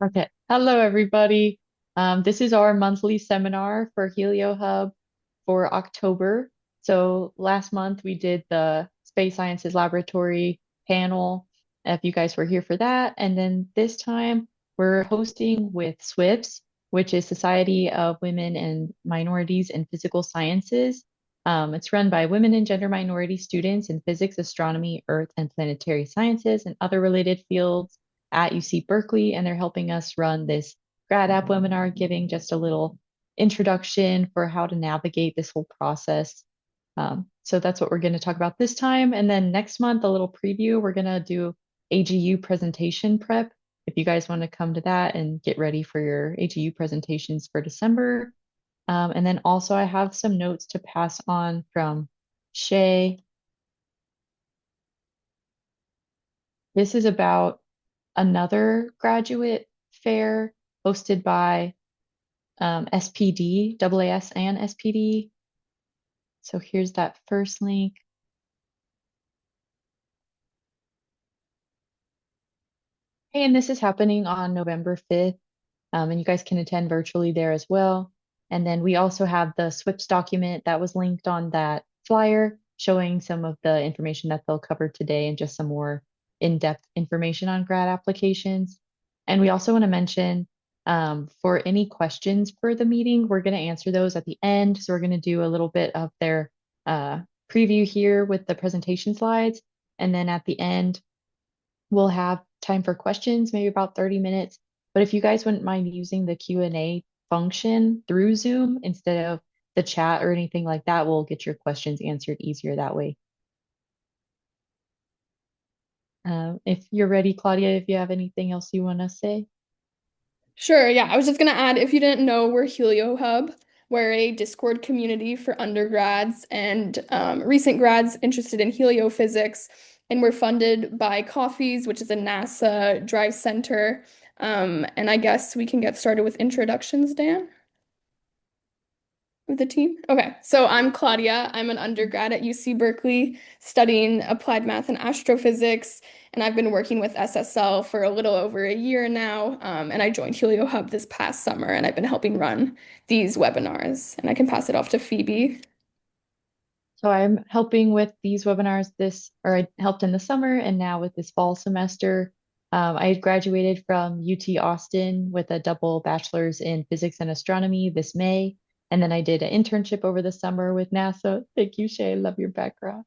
Okay. Hello, everybody. This is our monthly seminar for HelioHub for October. So last month we did the Space Sciences Laboratory panel, if you guys were here for that. And then this time we're hosting with SWIPS, which is Society of Women and Minorities in Physical Sciences. It's run by women and gender minority students in physics, astronomy, earth, and planetary sciences and other related fields at UC Berkeley, and they're helping us run this grad app webinar, giving just a little introduction for how to navigate this whole process. So that's what we're going to talk about this time. And then next month, a little preview, we're going to do AGU presentation prep. If you guys want to come to that and get ready for your AGU presentations for December. And then also I have some notes to pass on from Shay. This is about another graduate fair hosted by SPD, AAS and SPD. So here's that first link. Hey, and this is happening on November 5th, and you guys can attend virtually there as well. And then we also have the SWIPS document that was linked on that flyer showing some of the information that they'll cover today and just some more in-depth information on grad applications. And we also want to mention for any questions for the meeting, we're going to answer those at the end. So we're going to do a little bit of their uh, preview here with the presentation slides. And then at the end, we'll have time for questions, maybe about 30 minutes. But if you guys wouldn't mind using the Q&A function through Zoom instead of the chat or anything like that, we'll get your questions answered easier that way. If you're ready, Claudia, if you have anything else you want to say. Sure, yeah. I was just gonna add, if you didn't know, we're HelioHub. We're a Discord community for undergrads and recent grads interested in heliophysics, and we're funded by Coffees, which is a NASA Drive Center. And I guess we can get started with introductions, Dan, with the team. Okay, so I'm Claudia. I'm an undergrad at UC Berkeley studying applied math and astrophysics, and I've been working with SSL for a little over a year now. And I joined HelioHub this past summer, and I've been helping run these webinars. And I can pass it off to Phoebe. So I'm helping with these webinars or I helped in the summer and now with this fall semester. I graduated from UT Austin with a double bachelor's in physics and astronomy this May. And then I did an internship over the summer with NASA. Thank you, Shay. Love your background.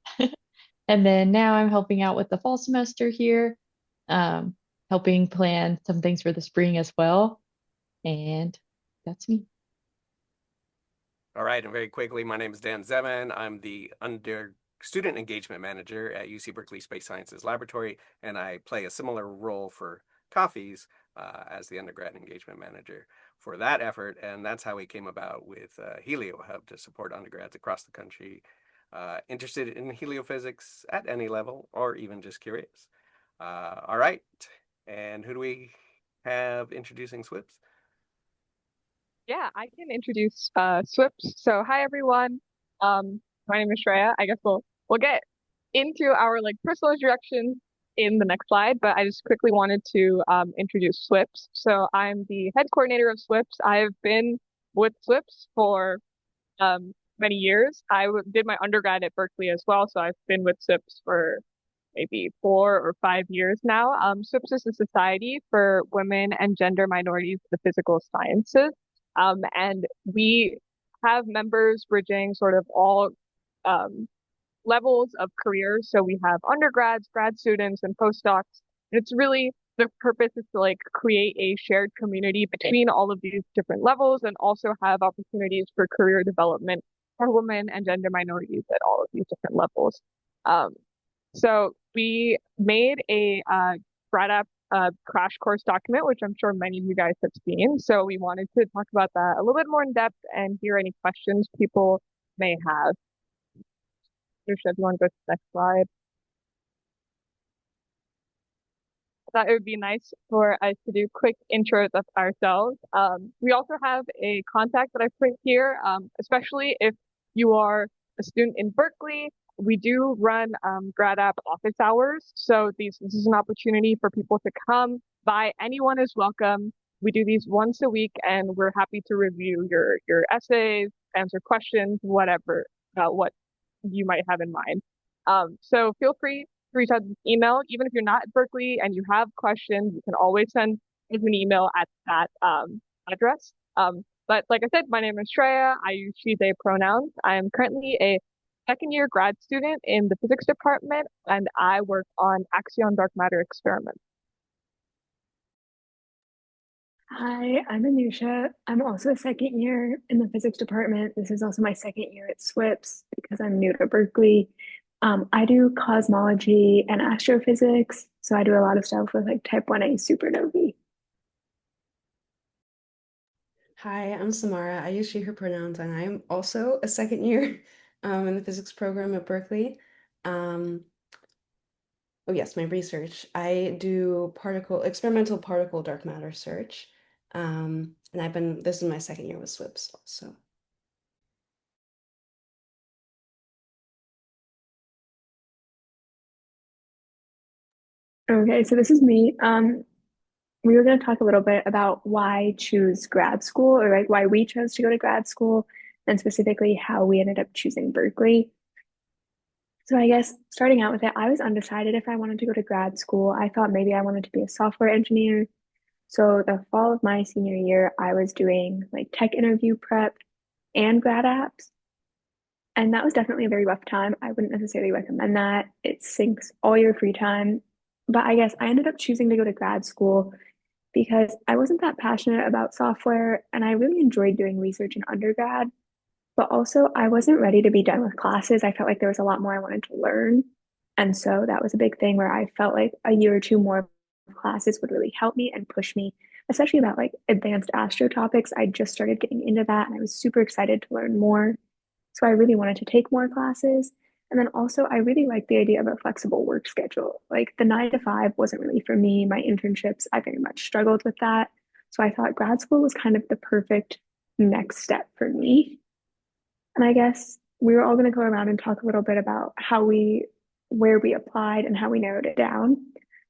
And then now I'm helping out with the fall semester here, um, helping plan some things for the spring as well. And that's me. All right, and very quickly, my name is Dan Zeman. I'm the student engagement manager at UC Berkeley Space Sciences Laboratory, and I play a similar role for Coffees as the undergrad engagement manager for that effort. And that's how we came about with HelioHub to support undergrads across the country interested in heliophysics at any level or even just curious. All right, and who do we have introducing SWIPS? Yeah, I can introduce SWIPS. So hi everyone. My name is Shreya. I guess we'll get into our personal introductions in the next slide, but I just quickly wanted to introduce SWIPS. So I'm the head coordinator of SWIPS. I've been with SWIPS for many years. Did my undergrad at Berkeley as well, so I've been with SWIPS for maybe 4 or 5 years now. SWIPS is a society for women and gender minorities in the physical sciences. And we have members bridging sort of all levels of careers. So we have undergrads, grad students, and postdocs. And it's really the purpose is to create a shared community between all of these different levels and also have opportunities for career development for women and gender minorities at all of these different levels. Um, so we made a grad app crash course document, which I'm sure many of you guys have seen. So we wanted to talk about that a little bit more in depth and hear any questions people may have. Lucia, if you want to go to the next slide. I thought it would be nice for us to do quick intros of ourselves. We also have a contact that I put here, especially if you are a student in Berkeley. We do run grad app office hours. So this is an opportunity for people to come by. Anyone is welcome. We do these once a week, and we're happy to review your essays, answer questions, whatever about what you might have in mind. So feel free to reach out to email, even if you're not at Berkeley and you have questions, you can always send us an email at that address. But like I said, my name is Shreya. I use she, they pronouns. I am currently a second year grad student in the physics department, and I work on axion dark matter experiments. Hi, I'm Anusha. I'm also a second year in the physics department. This is also my second year at SWIPS because I'm new to Berkeley. I do cosmology and astrophysics, so I do a lot of stuff with like type 1A supernovae. Hi, I'm Samara. I use she, her pronouns, and I'm also a second year in the physics program at Berkeley. Oh yes, my research. I do experimental particle dark matter search. And this is my second year with SWIPS also. Okay, so this is me. We were going to talk a little bit about why choose grad school, or like why we chose to go to grad school, and specifically how we ended up choosing Berkeley. So I guess starting out with it, I was undecided if I wanted to go to grad school. I thought maybe I wanted to be a software engineer. So the fall of my senior year, I was doing like tech interview prep and grad apps. And that was definitely a very rough time. I wouldn't necessarily recommend that. It sinks all your free time. But I guess I ended up choosing to go to grad school because I wasn't that passionate about software and I really enjoyed doing research in undergrad. But also, I wasn't ready to be done with classes. I felt like there was a lot more I wanted to learn. And so that was a big thing where I felt like a year or two more of classes would really help me and push me, especially about like advanced astro topics. I just started getting into that and I was super excited to learn more. So I really wanted to take more classes. And then also, I really liked the idea of a flexible work schedule. Like the 9 to 5 wasn't really for me. My internships, I very much struggled with that. So I thought grad school was kind of the perfect next step for me. And I guess we were all going to go around and talk a little bit about where we applied and how we narrowed it down.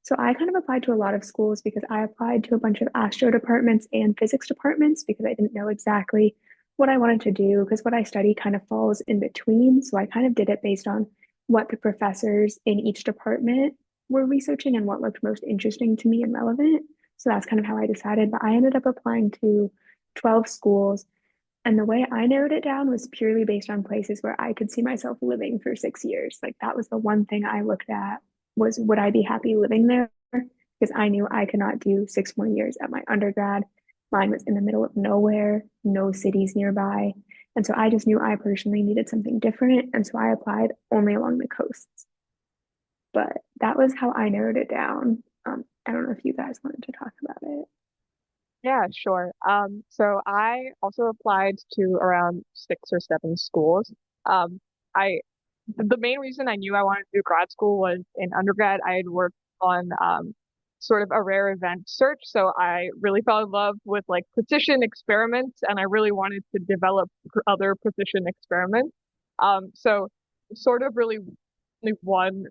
So I kind of applied to a lot of schools because I applied to a bunch of astro departments and physics departments because I didn't know exactly what I wanted to do because what I study kind of falls in between. So I kind of did it based on what the professors in each department were researching and what looked most interesting to me and relevant. So that's kind of how I decided. But I ended up applying to 12 schools and the way I narrowed it down was purely based on places where I could see myself living for 6 years. Like that was the one thing I looked at was would I be happy living there? Because I knew I could not do 6 more years at my undergrad. Mine was in the middle of nowhere, no cities nearby. And so I just knew I personally needed something different. And so I applied only along the coasts. But that was how I narrowed it down. I don't know if you guys wanted to talk about it. Yeah, sure. So I also applied to around 6 or 7 schools. I the main reason I knew I wanted to do grad school was in undergrad. I had worked on sort of a rare event search, so I really fell in love with like precision experiments, and I really wanted to develop other precision experiments. So sort of really only one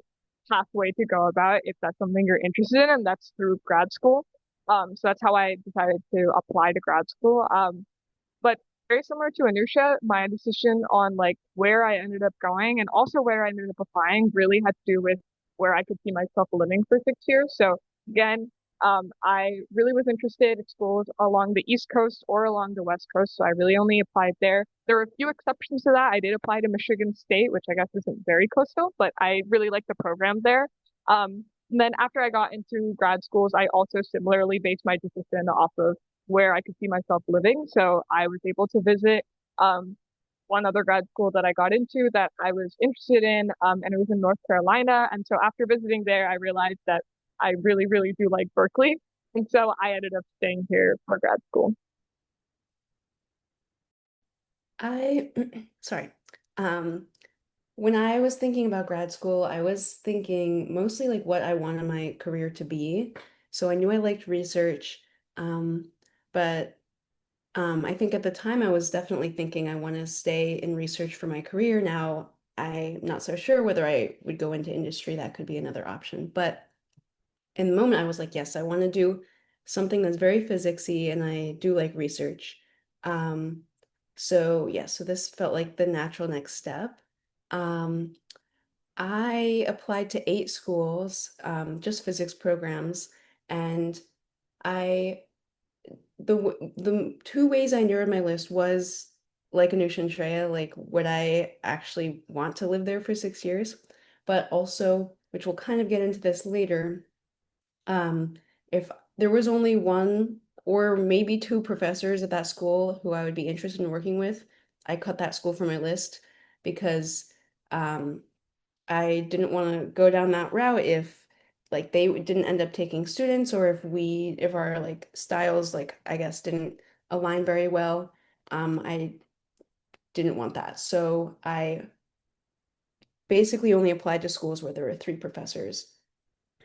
pathway to go about it if that's something you're interested in, and that's through grad school. So that's how I decided to apply to grad school. But very similar to Anusha, my decision on like where I ended up going and also where I ended up applying really had to do with where I could see myself living for 6 years. So again, I really was interested in schools along the East Coast or along the West Coast. So I really only applied there. There were a few exceptions to that. I did apply to Michigan State, which I guess isn't very coastal, but I really liked the program there. And then after I got into grad schools, I also similarly based my decision off of where I could see myself living. So I was able to visit one other grad school that I got into that I was interested in, and it was in North Carolina. And so after visiting there, I realized that I really, really do like Berkeley. And so I ended up staying here for grad school. Sorry. When I was thinking about grad school, I was thinking mostly like what I wanted my career to be. So I knew I liked research, but I think at the time I was definitely thinking I want to stay in research for my career. Now I'm not so sure whether I would go into industry. That could be another option. But in the moment, I was like, yes, I want to do something that's very physicsy, and I do like research. Um, so yeah, so this felt like the natural next step. Um, I applied to 8 schools, just physics programs, and I the 2 ways I narrowed my list was like Anusha and Shreya, like would I actually want to live there for 6 years? But also, which we'll kind of get into this later, if there was only one or maybe 2 professors at that school who I would be interested in working with, I cut that school from my list because um, I didn't want to go down that route if like they didn't end up taking students or if our like styles like I guess didn't align very well. I didn't want that. So I basically only applied to schools where there were 3 professors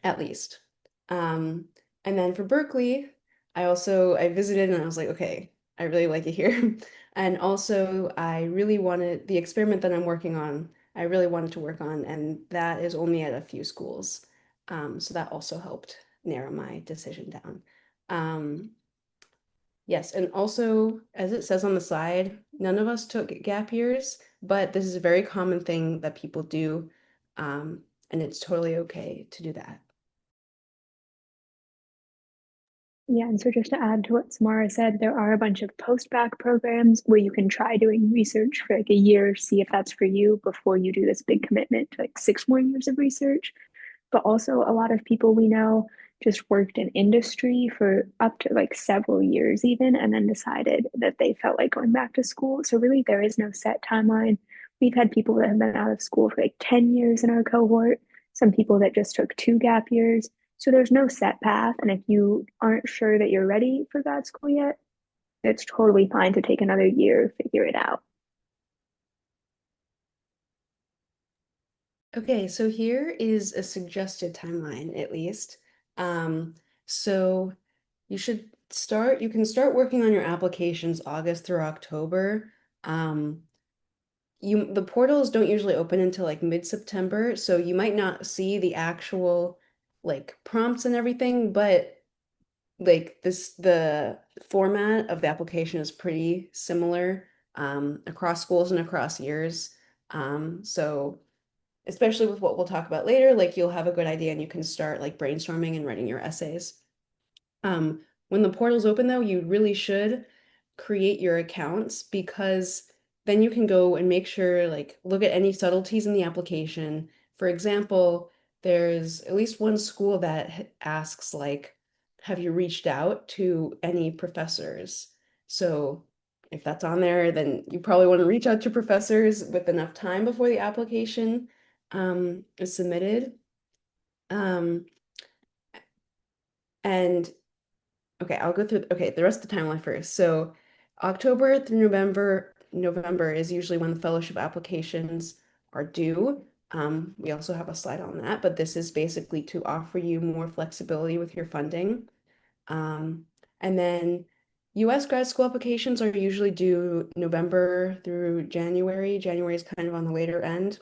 at least. Um, and then for Berkeley, I visited and I was like, okay, I really like it here. And also I really wanted the experiment that I'm working on, I really wanted to work on, and that is only at a few schools. So that also helped narrow my decision down. Um, yes, and also as it says on the slide, none of us took gap years, but this is a very common thing that people do. And it's totally okay to do that. Yeah, and so just to add to what Samara said, there are a bunch of post-bac programs where you can try doing research for like a year, see if that's for you before you do this big commitment to like 6 more years of research. But also a lot of people we know just worked in industry for up to like several years even, and then decided that they felt like going back to school. So really there is no set timeline. We've had people that have been out of school for like 10 years in our cohort, some people that just took 2 gap years. So there's no set path. And if you aren't sure that you're ready for grad school yet, it's totally fine to take another year, figure it out. Okay, so here is a suggested timeline, at least. Um, so you can start working on your applications August through October. Um, the portals don't usually open until like mid-September, so you might not see the actual like prompts and everything, but like the format of the application is pretty similar across schools and across years. So especially with what we'll talk about later, like you'll have a good idea and you can start like brainstorming and writing your essays. When the portal's open though, you really should create your accounts because then you can go and make sure, like, look at any subtleties in the application. For example, there's at least one school that asks, like, have you reached out to any professors? So if that's on there, then you probably want to reach out to professors with enough time before the application is submitted. Um, and Okay, I'll go through the rest of the timeline first. So October through November is usually when the fellowship applications are due. We also have a slide on that, but this is basically to offer you more flexibility with your funding. Um, and then US grad school applications are usually due November through January. January is kind of on the later end.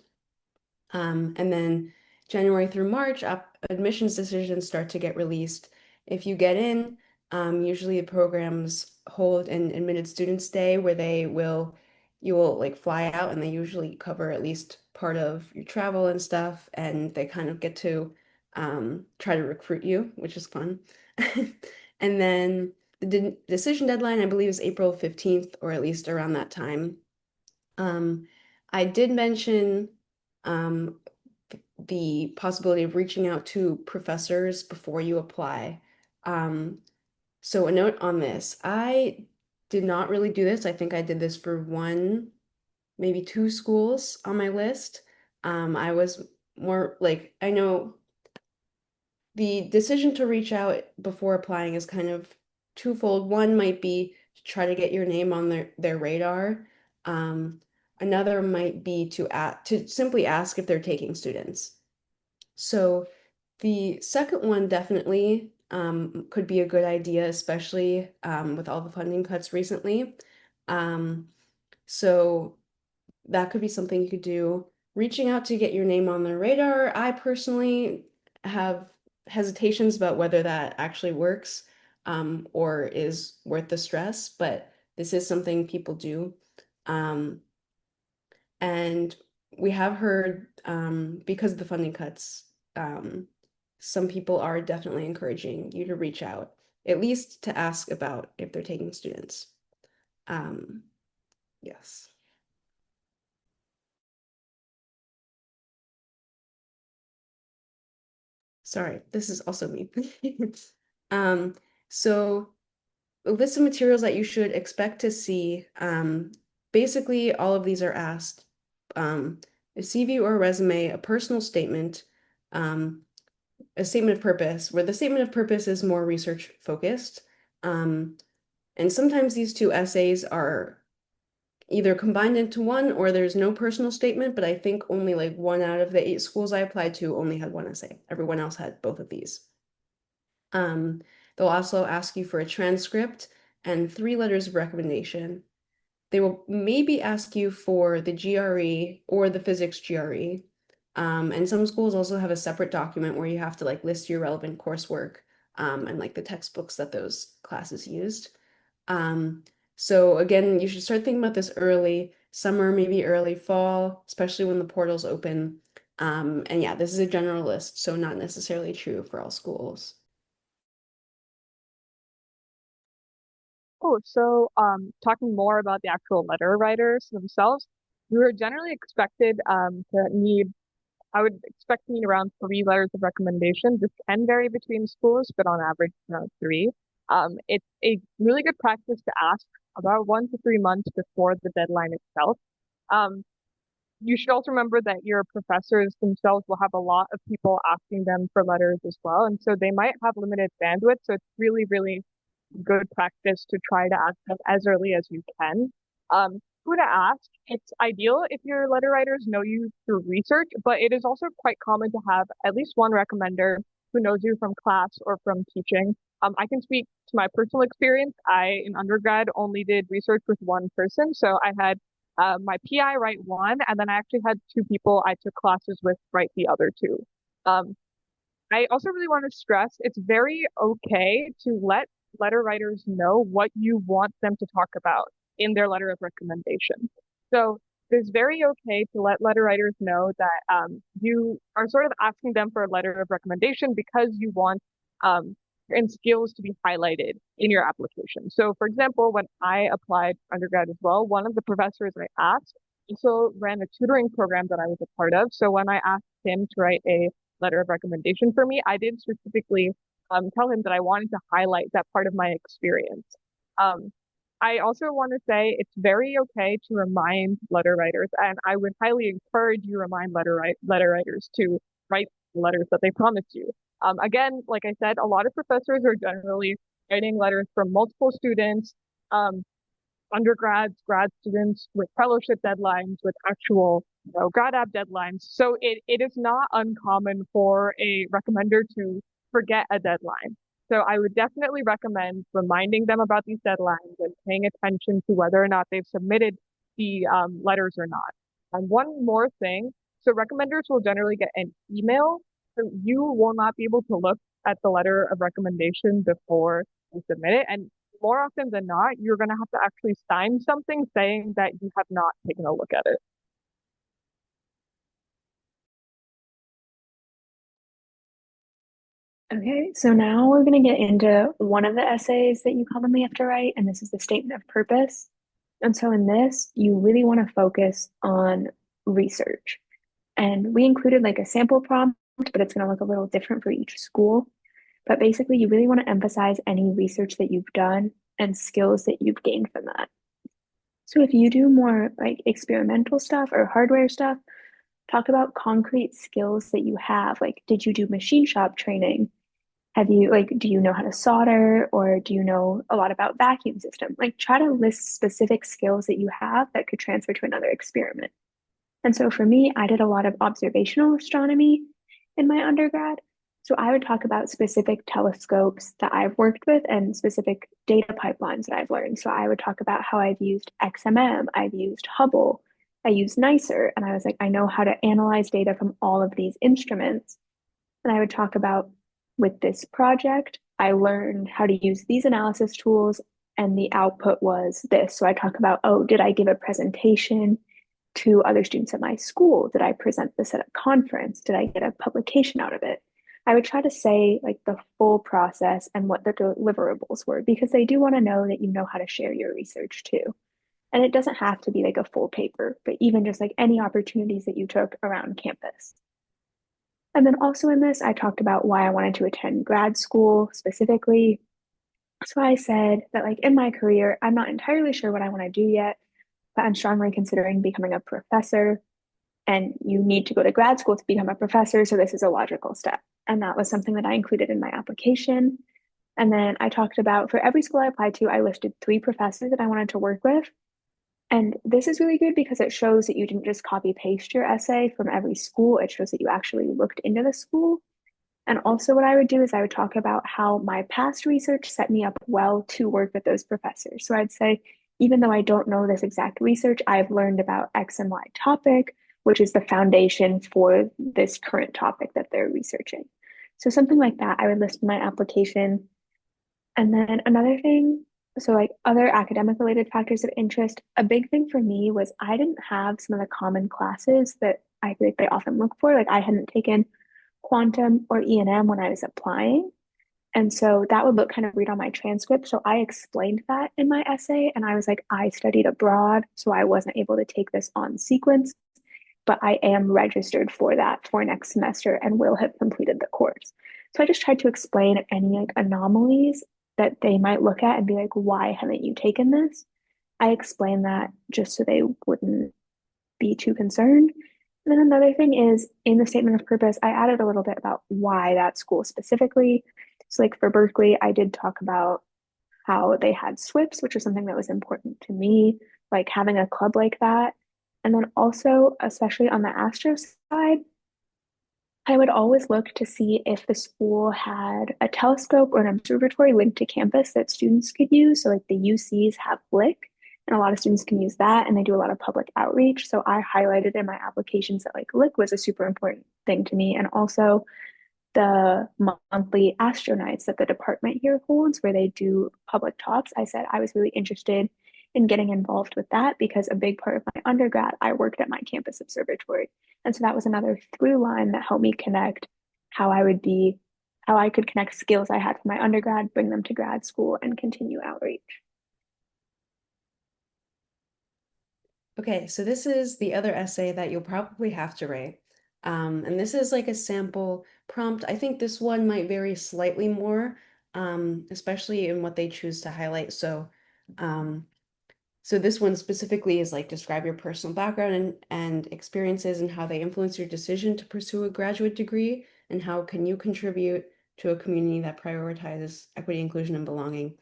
And then January through March, admissions decisions start to get released. If you get in, usually the programs hold an admitted students day where you will like fly out and they usually cover at least part of your travel and stuff, and they kind of get to try to recruit you, which is fun. And then the decision deadline, I believe, is April 15th, or at least around that time. Um, I did mention um, the possibility of reaching out to professors before you apply. Um, so a note on this, I did not really do this. I think I did this for one, maybe 2 schools on my list. I was more like, I know the decision to reach out before applying is kind of twofold. One might be to try to get your name on their radar. Um, Another might be to simply ask if they're taking students. So the second one definitely could be a good idea, especially with all the funding cuts recently. Um, so that could be something you could do. Reaching out to get your name on their radar, I personally have hesitations about whether that actually works. or is worth the stress, but this is something people do. And we have heard, because of the funding cuts, some people are definitely encouraging you to reach out, at least to ask about if they're taking students. Yes. Sorry, this is also me. So a list of materials that you should expect to see. Basically, all of these are asked. A CV or a resume, a personal statement, a statement of purpose, where the statement of purpose is more research focused. And sometimes these two essays are either combined into one or there's no personal statement, but I think only like 1 out of the 8 schools I applied to only had one essay. Everyone else had both of these. They'll also ask you for a transcript and 3 letters of recommendation. They will maybe ask you for the GRE or the physics GRE. And some schools also have a separate document where you have to like list your relevant coursework and like the textbooks that those classes used. So again, you should start thinking about this early, summer, maybe early fall, especially when the portals open. And yeah, this is a general list, so not necessarily true for all schools. Oh, so talking more about the actual letter writers themselves, you are generally expected to need, I would expect to need around 3 letters of recommendation. This can vary between schools, but on average, around 3. It's a really good practice to ask about 1 to 3 months before the deadline itself. Um, you should also remember that your professors themselves will have a lot of people asking them for letters as well, and so they might have limited bandwidth. So it's really, really good practice to try to ask them as early as you can. Who to ask? It's ideal if your letter writers know you through research, but it is also quite common to have at least one recommender who knows you from class or from teaching. I can speak to my personal experience. I, in undergrad, only did research with one person. So I had my PI write one, and then I actually had 2 people I took classes with write the other 2. Um, I also really want to stress it's very okay to let letter writers know what you want them to talk about in their letter of recommendation. So it's very okay to let letter writers know that you are sort of asking them for a letter of recommendation because you want and skills to be highlighted in your application. So, for example, when I applied undergrad as well, one of the professors I asked also ran a tutoring program that I was a part of. So when I asked him to write a letter of recommendation for me, I did specifically tell him that I wanted to highlight that part of my experience. I also want to say it's very okay to remind letter writers, and I would highly encourage you remind letter writers to write letters that they promised you. Again, like I said, a lot of professors are generally writing letters from multiple students, undergrads, grad students with fellowship deadlines, with actual grad app deadlines. So it is not uncommon for a recommender to forget a deadline. So I would definitely recommend reminding them about these deadlines and paying attention to whether or not they've submitted the letters or not. And one more thing, so recommenders will generally get an email. So you will not be able to look at the letter of recommendation before you submit it. And more often than not, you're going to have to actually sign something saying that you have not taken a look at it. Okay, so now we're going to get into one of the essays that you commonly have to write, and this is the statement of purpose. And so in this, you really want to focus on research. And we included like a sample prompt, but it's going to look a little different for each school. But basically, you really want to emphasize any research that you've done and skills that you've gained from that. So if you do more like experimental stuff or hardware stuff, talk about concrete skills that you have. Like, did you do machine shop training? Have you like, do you know how to solder or do you know a lot about vacuum system? Like, try to list specific skills that you have that could transfer to another experiment. And so for me, I did a lot of observational astronomy in my undergrad. So I would talk about specific telescopes that I've worked with and specific data pipelines that I've learned. So I would talk about how I've used XMM, I've used Hubble, I used NICER, and I was like, I know how to analyze data from all of these instruments. And I would talk about with this project, I learned how to use these analysis tools, and the output was this. So I talk about, oh, did I give a presentation to other students at my school? Did I present this at a conference? Did I get a publication out of it? I would try to say like the full process and what the deliverables were because they do want to know that you know how to share your research too. And it doesn't have to be like a full paper, but even just like any opportunities that you took around campus. And then also in this, I talked about why I wanted to attend grad school specifically. So I said that like in my career, I'm not entirely sure what I want to do yet, but I'm strongly considering becoming a professor. And you need to go to grad school to become a professor. So this is a logical step. And that was something that I included in my application. And then I talked about for every school I applied to, I listed 3 professors that I wanted to work with. And this is really good because it shows that you didn't just copy paste your essay from every school. It shows that you actually looked into the school. And also, what I would do is I would talk about how my past research set me up well to work with those professors. So I'd say, even though I don't know this exact research, I've learned about X and Y topic, which is the foundation for this current topic that they're researching. So something like that, I would list in my application. And then another thing, so like other academic related factors of interest, a big thing for me was I didn't have some of the common classes that I feel like they often look for. Like I hadn't taken quantum or E&M when I was applying. And so that would look kind of weird on my transcript. So I explained that in my essay. And I was like, I studied abroad, so I wasn't able to take this on sequence, but I am registered for that for next semester and will have completed the course. So I just tried to explain any like anomalies that they might look at and be like, why haven't you taken this? I explained that just so they wouldn't be too concerned. And then another thing is in the statement of purpose, I added a little bit about why that school specifically. So, like for Berkeley, I did talk about how they had SWIPs, which is something that was important to me, like having a club like that. And then also, especially on the Astro side, I would always look to see if the school had a telescope or an observatory linked to campus that students could use. So, like the UCs have BLIC, and a lot of students can use that, and they do a lot of public outreach. So, I highlighted in my applications that like LIC was a super important thing to me, and also the monthly astro nights that the department here holds, where they do public talks. I said I was really interested in getting involved with that because a big part of my undergrad, I worked at my campus observatory. And so that was another through line that helped me connect how I would be, how I could connect skills I had from my undergrad, bring them to grad school, and continue outreach. Okay, so this is the other essay that you'll probably have to write. And this is like a sample prompt. I think this one might vary slightly more, especially in what they choose to highlight. So this one specifically is like describe your personal background and experiences and how they influence your decision to pursue a graduate degree and how can you contribute to a community that prioritizes equity, inclusion, and belonging.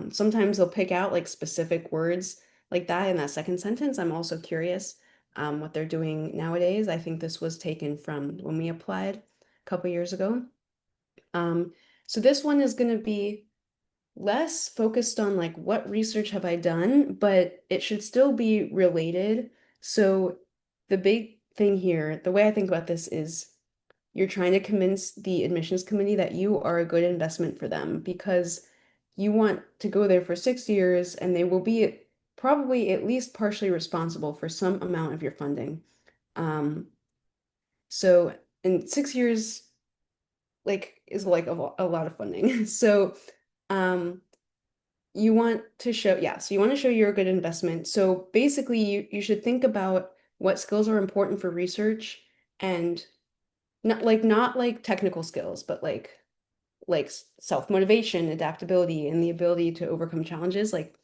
Sometimes they'll pick out like specific words like that in that second sentence. I'm also curious what they're doing nowadays. I think this was taken from when we applied a couple years ago. So this one is going to be less focused on like what research have I done, but it should still be related. So the big thing here, the way I think about this is you're trying to convince the admissions committee that you are a good investment for them because you want to go there for 6 years and they will be probably at least partially responsible for some amount of your funding. So in 6 years, like is like a lot of funding. So you want to show, so you want to show you're a good investment. So basically you should think about what skills are important for research and not like technical skills, but like self-motivation, adaptability, and the ability to overcome challenges. Like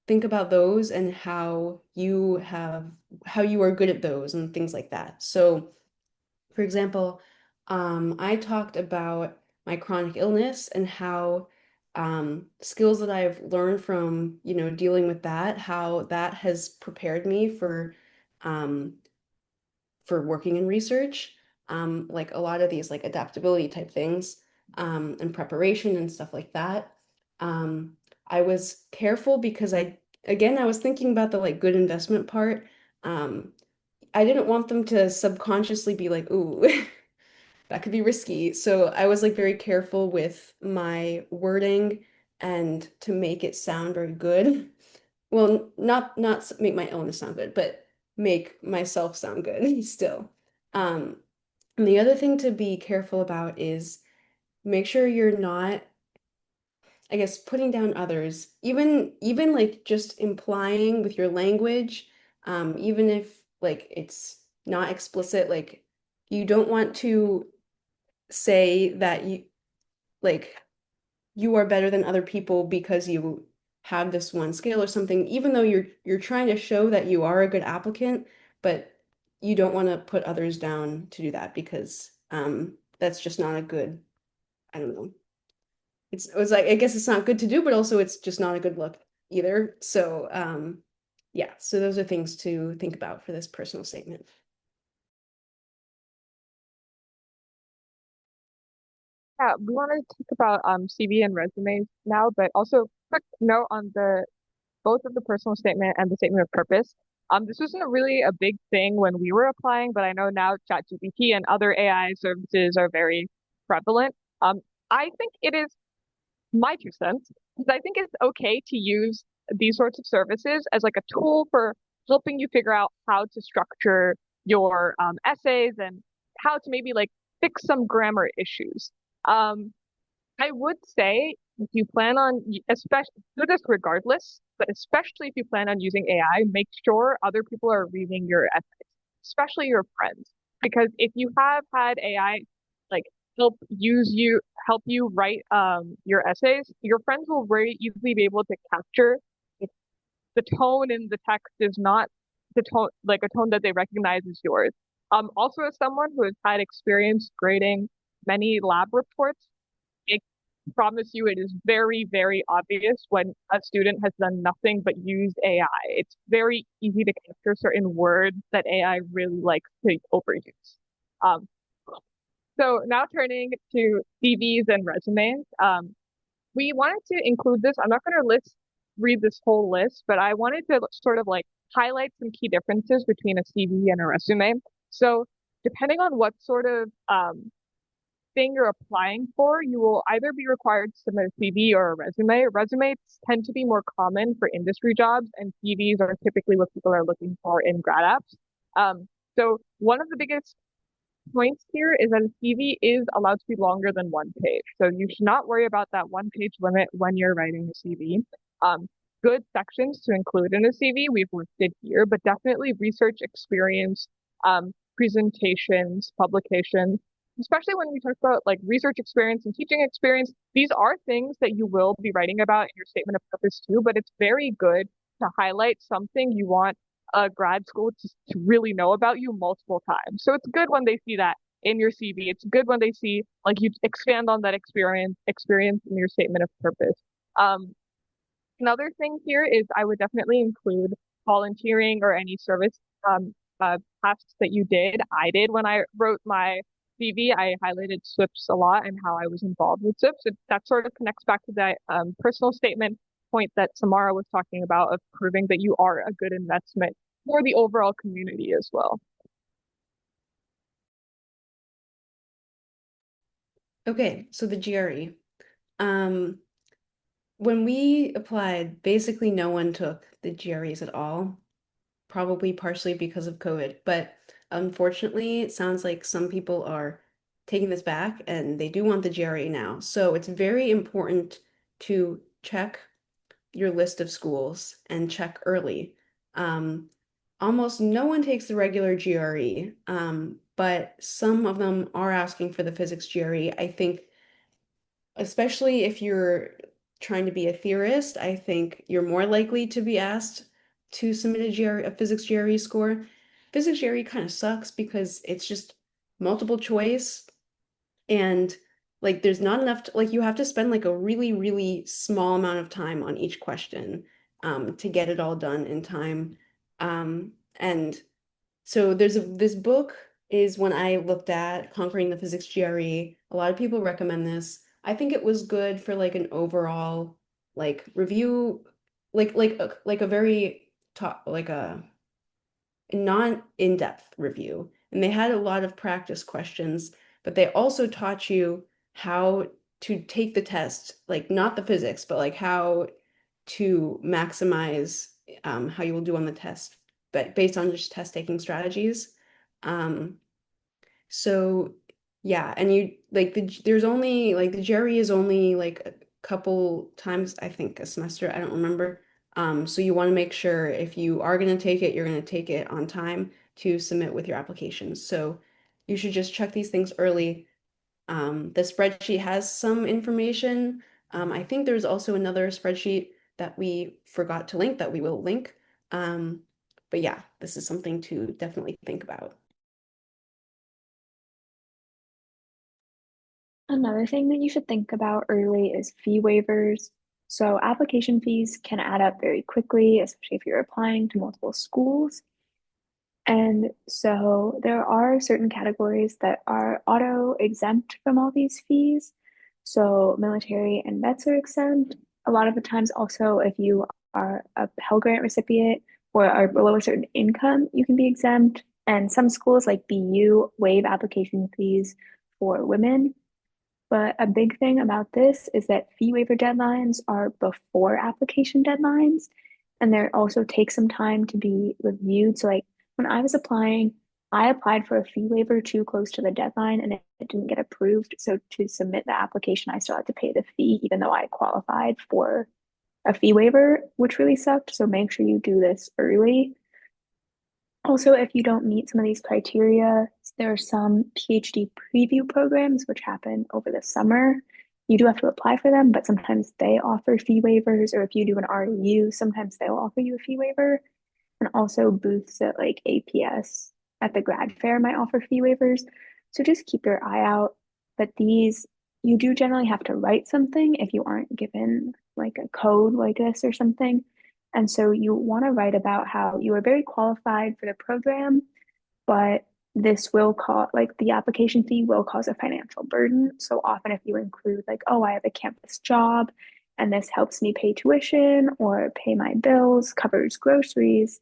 think about those and how you are good at those and things like that. So for example, I talked about my chronic illness and how skills that I've learned from, dealing with that, how that has prepared me for working in research, like a lot of these like adaptability type things, and preparation and stuff like that. I was careful because I was thinking about the like good investment part. I didn't want them to subconsciously be like, ooh, that could be risky. So I was like very careful with my wording and to make it sound very good. Well, not make my illness sound good, but make myself sound good still. Um, and the other thing to be careful about is make sure you're not, I guess, putting down others, even like just implying with your language, even if like it's not explicit, like you don't want to say that like you are better than other people because you have this one skill or something, even though you're trying to show that you are a good applicant, but you don't want to put others down to do that because that's just not a good, I don't know. It's like I guess it's not good to do, but also it's just not a good look either. So yeah, so those are things to think about for this personal statement. Yeah, we want to talk about CV and resumes now, but also quick note on the both of the personal statement and the statement of purpose. This wasn't really a big thing when we were applying, but I know now ChatGPT and other AI services are very prevalent. I think it is my 2 cents, because I think it's okay to use these sorts of services as like a tool for helping you figure out how to structure your essays and how to maybe like fix some grammar issues. Um, I would say if you plan on, especially do this regardless, but especially if you plan on using AI, make sure other people are reading your essays, especially your friends. Because if you have had AI like help you write your essays, your friends will very easily be able to capture if the tone in the text is not the tone like a tone that they recognize as yours. Also as someone who has had experience grading many lab reports, I promise you it is very, very obvious when a student has done nothing but used AI. It's very easy to capture certain words that AI really likes to overuse. Um, so now turning to CVs and resumes, we wanted to include this. I'm not going to read this whole list, but I wanted to sort of like highlight some key differences between a CV and a resume. So depending on what sort of thing you're applying for, you will either be required to submit a CV or a resume. Resumes tend to be more common for industry jobs, and CVs are typically what people are looking for in grad apps. So one of the biggest points here is that a CV is allowed to be longer than 1 page. So you should not worry about that 1 page limit when you're writing a CV. Good sections to include in a CV we've listed here, but definitely research experience, presentations, publications, especially when we talk about like research experience and teaching experience. These are things that you will be writing about in your statement of purpose too, but it's very good to highlight something you want a grad school to really know about you multiple times. So it's good when they see that in your CV. It's good when they see like you expand on that experience in your statement of purpose. Another thing here is I would definitely include volunteering or any service tasks that you did. I did when I wrote my CV. I highlighted SWIPs a lot and how I was involved with SWIPs. That sort of connects back to that personal statement point that Samara was talking about of proving that you are a good investment for the overall community as well. Okay, so the GRE. When we applied, basically no one took the GREs at all, probably partially because of COVID. But unfortunately, it sounds like some people are taking this back and they do want the GRE now. So it's very important to check your list of schools and check early. Almost no one takes the regular GRE, but some of them are asking for the physics GRE. I think especially if you're trying to be a theorist, I think you're more likely to be asked to submit a physics GRE score. Physics GRE kind of sucks because it's just multiple choice and like there's not enough like you have to spend like a really, really small amount of time on each question to get it all done in time. And so this book is when I looked at Conquering the Physics GRE. A lot of people recommend this. I think it was good for like an overall like review, like a very top like a non in-depth review. And they had a lot of practice questions, but they also taught you how to take the test, like not the physics, but like how to maximize how you will do on the test, but based on just test taking strategies. Um, so yeah, and you like there's only like the jury is only like a couple times, I think, a semester. I don't remember. So you want to make sure if you are going to take it, you're going to take it on time to submit with your applications. So you should just check these things early. The spreadsheet has some information. I think there's also another spreadsheet that we forgot to link that we will link. But yeah, this is something to definitely think about. Another thing that you should think about early is fee waivers. So application fees can add up very quickly, especially if you're applying to multiple schools. And so there are certain categories that are auto exempt from all these fees. So military and vets are exempt. A lot of the times also if you are a Pell Grant recipient or are below a certain income, you can be exempt. And some schools like BU waive application fees for women. But a big thing about this is that fee waiver deadlines are before application deadlines, and they also take some time to be reviewed. So, like when I was applying, I applied for a fee waiver too close to the deadline and it didn't get approved. So, to submit the application, I still had to pay the fee, even though I qualified for a fee waiver, which really sucked. So, make sure you do this early. Also, if you don't meet some of these criteria, there are some PhD preview programs which happen over the summer. You do have to apply for them, but sometimes they offer fee waivers, or if you do an REU, sometimes they'll offer you a fee waiver. And also booths at like APS at the grad fair might offer fee waivers. So just keep your eye out. But these, you do generally have to write something if you aren't given like a code like this or something. And so you want to write about how you are very qualified for the program, but this will cause, like, the application fee will cause a financial burden. So often, if you include, like, oh, I have a campus job and this helps me pay tuition or pay my bills, covers groceries,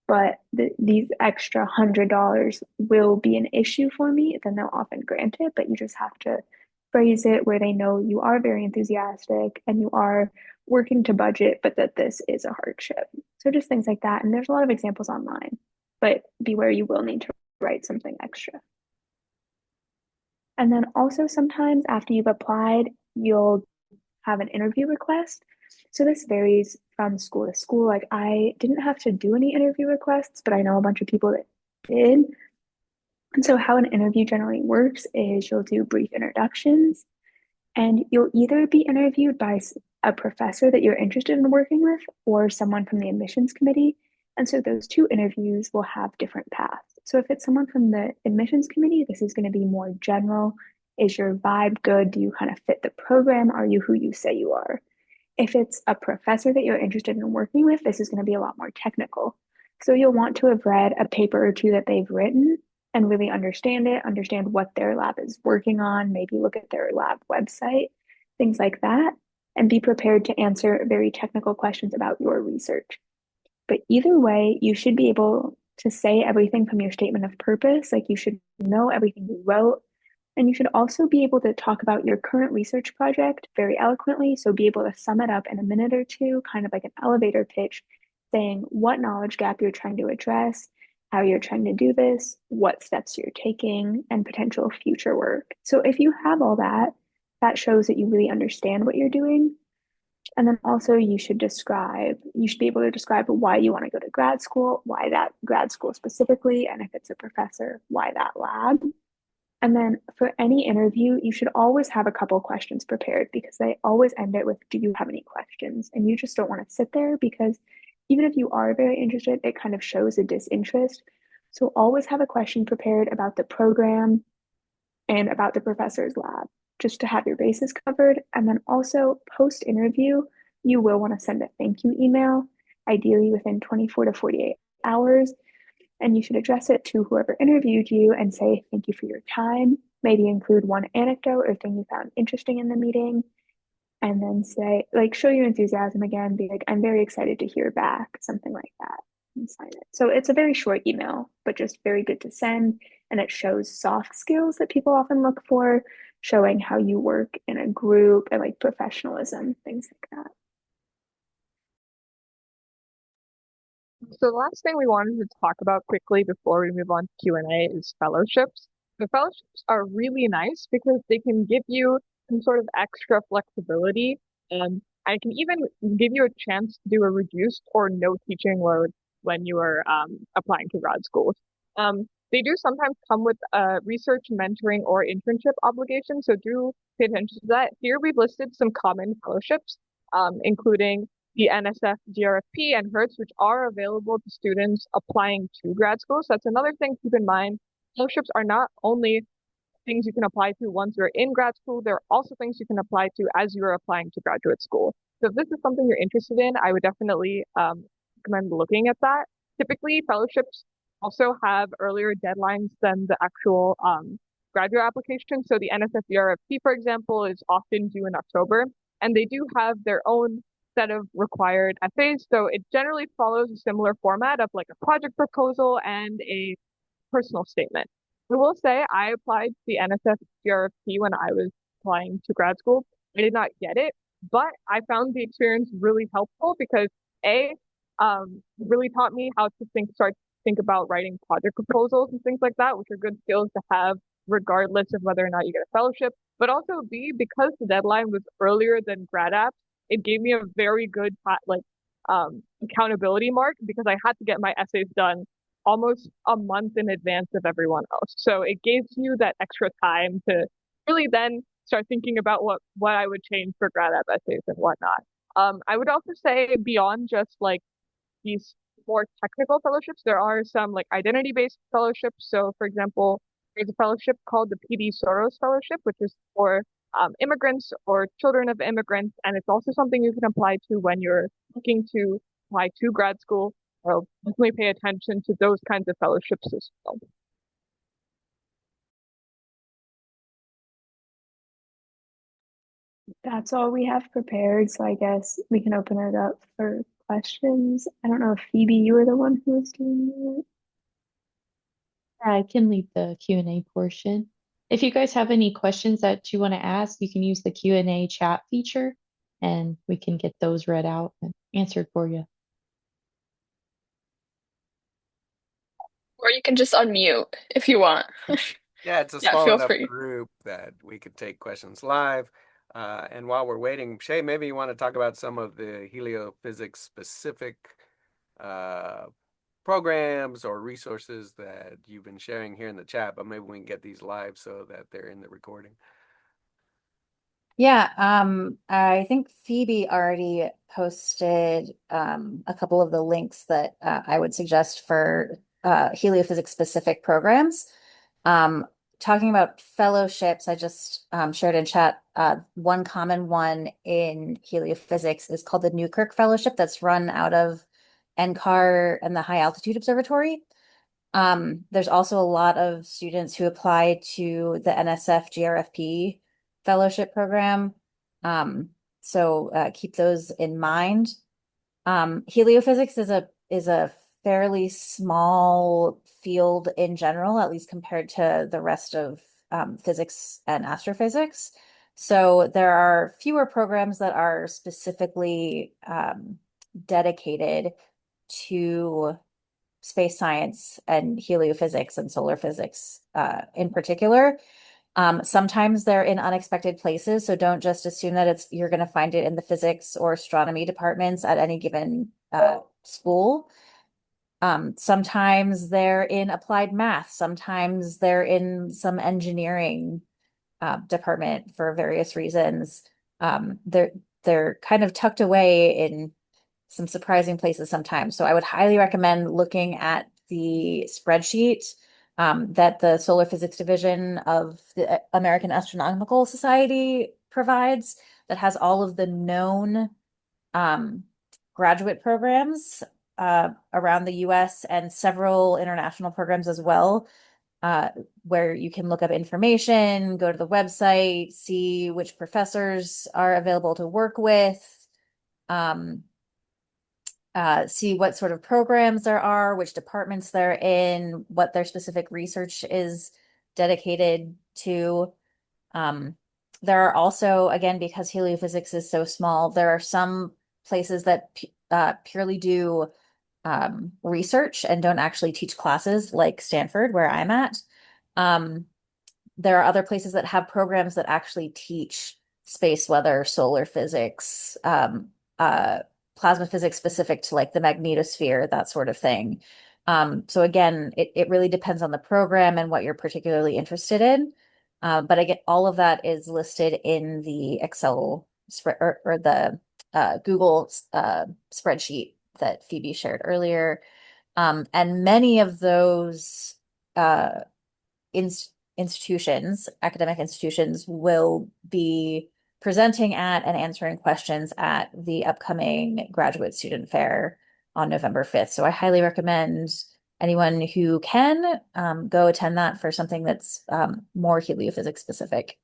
but these extra $100 will be an issue for me, then they'll often grant it. But you just have to phrase it where they know you are very enthusiastic and you are working to budget, but that this is a hardship. So just things like that. And there's a lot of examples online, but beware, you will need to write something extra. And then also sometimes after you've applied, you'll have an interview request. So this varies from school to school. Like I didn't have to do any interview requests, but I know a bunch of people that did. And so how an interview generally works is you'll do brief introductions and you'll either be interviewed by a professor that you're interested in working with or someone from the admissions committee. And so those two interviews will have different paths. So if it's someone from the admissions committee, this is going to be more general. Is your vibe good? Do you kind of fit the program? Are you who you say you are? If it's a professor that you're interested in working with, this is going to be a lot more technical. So you'll want to have read a paper or two that they've written and really understand it, understand what their lab is working on, maybe look at their lab website, things like that, and be prepared to answer very technical questions about your research. But either way, you should be able to say everything from your statement of purpose, like you should know everything you wrote. And you should also be able to talk about your current research project very eloquently. So be able to sum it up in a minute or two, kind of like an elevator pitch, saying what knowledge gap you're trying to address, how you're trying to do this, what steps you're taking, and potential future work. So if you have all that, that shows that you really understand what you're doing. And then also you should be able to describe why you want to go to grad school, why that grad school specifically, and if it's a professor, why that lab. And then for any interview, you should always have a couple questions prepared because they always end it with, do you have any questions? And you just don't want to sit there because even if you are very interested, it kind of shows a disinterest. So always have a question prepared about the program and about the professor's lab, just to have your bases covered. And then also post interview, you will want to send a thank you email, ideally within 24 to 48 hours. And you should address it to whoever interviewed you and say, thank you for your time. Maybe include one anecdote or thing you found interesting in the meeting. And then say, like, show your enthusiasm again, be like, I'm very excited to hear back, something like that. and sign it. So it's a very short email, but just very good to send. And it shows soft skills that people often look for, showing how you work in a group and like professionalism, things like that. So the last thing we wanted to talk about quickly before we move on to Q&A is fellowships. The fellowships are really nice because they can give you some sort of extra flexibility, and I can even give you a chance to do a reduced or no teaching load when you are applying to grad schools. They do sometimes come with a research, mentoring, or internship obligation, so do pay attention to that. Here we've listed some common fellowships, including the NSF, GRFP, and HERTZ, which are available to students applying to grad school. So that's another thing to keep in mind. Fellowships are not only things you can apply to once you're in grad school, there are also things you can apply to as you're applying to graduate school. So if this is something you're interested in, I would definitely recommend looking at that. Typically, fellowships also have earlier deadlines than the actual graduate application. So the NSF GRFP, for example, is often due in October, and they do have their own set of required essays. So it generally follows a similar format of like a project proposal and a personal statement. I will say I applied to the NSF GRFP when I was applying to grad school. I did not get it, but I found the experience really helpful because really taught me how to start to think about writing project proposals and things like that, which are good skills to have regardless of whether or not you get a fellowship. But also B, because the deadline was earlier than grad apps, it gave me a very good accountability mark because I had to get my essays done almost a month in advance of everyone else. So it gives you that extra time to really then start thinking about what I would change for grad app essays and whatnot. I would also say beyond just like these more technical fellowships, there are some like identity-based fellowships. So for example, there's a fellowship called the PD Soros Fellowship, which is for immigrants or children of immigrants, and it's also something you can apply to when you're looking to apply to grad school. So definitely pay attention to those kinds of fellowships as well. That's all we have prepared, so I guess we can open it up for questions. I don't know if Phoebe, you were the one who was doing it. I can lead the Q&A portion. If you guys have any questions that you want to ask, you can use the Q&A chat feature and we can get those read out and answered for you. Or you can just unmute if you want. Yeah, it's a Yeah, small feel enough free. group that we could take questions live. And while we're waiting, Shay, maybe you want to talk about some of the heliophysics specific programs or resources that you've been sharing here in the chat, but maybe we can get these live so that they're in the recording. Yeah, I think Phoebe already posted a couple of the links that I would suggest for heliophysics specific programs. Talking about fellowships, I just shared in chat one common one in heliophysics is called the Newkirk Fellowship that's run out of NCAR and the High Altitude Observatory. There's also a lot of students who apply to the NSF GRFP fellowship program. So keep those in mind. Heliophysics is a fairly small field in general, at least compared to the rest of physics and astrophysics. So there are fewer programs that are specifically dedicated to space science and heliophysics and solar physics in particular. Sometimes they're in unexpected places, so don't just assume that you're going to find it in the physics or astronomy departments at any given school. Sometimes they're in applied math. Sometimes they're in some engineering department for various reasons. They're kind of tucked away in some surprising places sometimes. So I would highly recommend looking at the spreadsheet that the Solar Physics Division of the American Astronomical Society provides that has all of the known graduate programs around the US and several international programs as well, where you can look up information, go to the website, see which professors are available to work with. see what sort of programs there are, which departments they're in, what their specific research is dedicated to. There are also, again, because heliophysics is so small, there are some places that purely do research and don't actually teach classes, like Stanford, where I'm at. There are other places that have programs that actually teach space weather, solar physics, plasma physics specific to like the magnetosphere, that sort of thing. So again, it really depends on the program and what you're particularly interested in. But again, all of that is listed in the Excel spread or the Google spreadsheet that Phoebe shared earlier. And many of those institutions, academic institutions, will be presenting at and answering questions at the upcoming graduate student fair on November 5th. So I highly recommend anyone who can go attend that for something that's more heliophysics specific.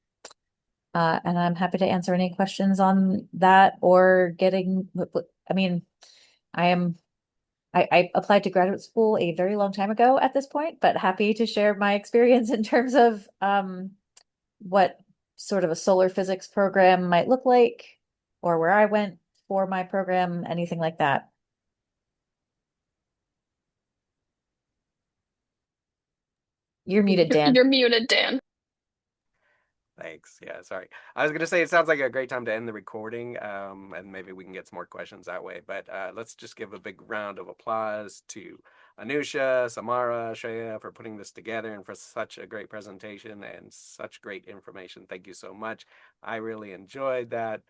And I'm happy to answer any questions on that or getting, I mean, I applied to graduate school a very long time ago at this point, but happy to share my experience in terms of what sort of a solar physics program might look like or where I went for my program, anything like that. You're muted, Dan. You're muted, Dan. Thanks. Yeah, sorry. I was going to say it sounds like a great time to end the recording, and maybe we can get some more questions that way. But let's just give a big round of applause to Anusha, Samara, Shreya for putting this together and for such a great presentation and such great information. Thank you so much. I really enjoyed that.